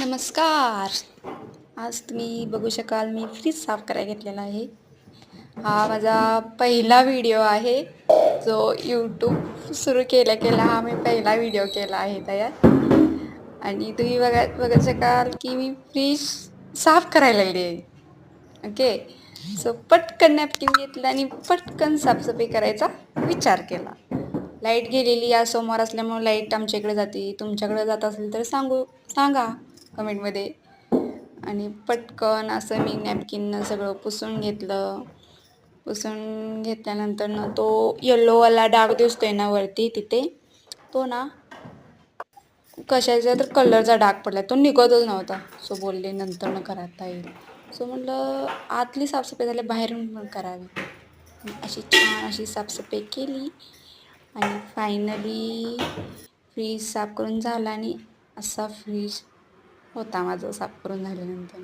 नमस्कार. आज तुम्ही बघू शकाल मी फ्रीज साफ करायला घेतलेला आहे. हा माझा पहिला व्हिडिओ आहे. जो यूट्यूब सुरू केल्या हा मी पहिला व्हिडिओ केला आहे तयार. आणि तुम्ही बघू शकाल की मी फ्रीज साफ करायला लागली आहे. ओके. सो पटकन नॅपकिन घेतलं आणि पटकन साफसफाई करायचा विचार केला. लाईट गेलेली या सोमवार असल्यामुळे लाईट आमच्या इकडे जाते. तुमच्याकडे जात असेल तर सांगा कमेंटमध्ये. आणि पटकन असं मी नॅपकिननं सगळं पुसून घेतलं. पुसून घेतल्यानंतर तो येल्लोवाला डाग दिसतोय ना वरती तिथे, तो ना कशाचा तर कलरचा डाग पडला. तो निघतच नव्हता. सो बोलले नंतर करता येईल. सो म्हटलं आतली साफसफाई झाली, बाहेरून पण करावी. अशी छान अशी साफसफाई केली आणि फायनली फ्रीज साफ करून झाला आणि असा फ्रीज होता माझा साफ करून झाल्यानंतर.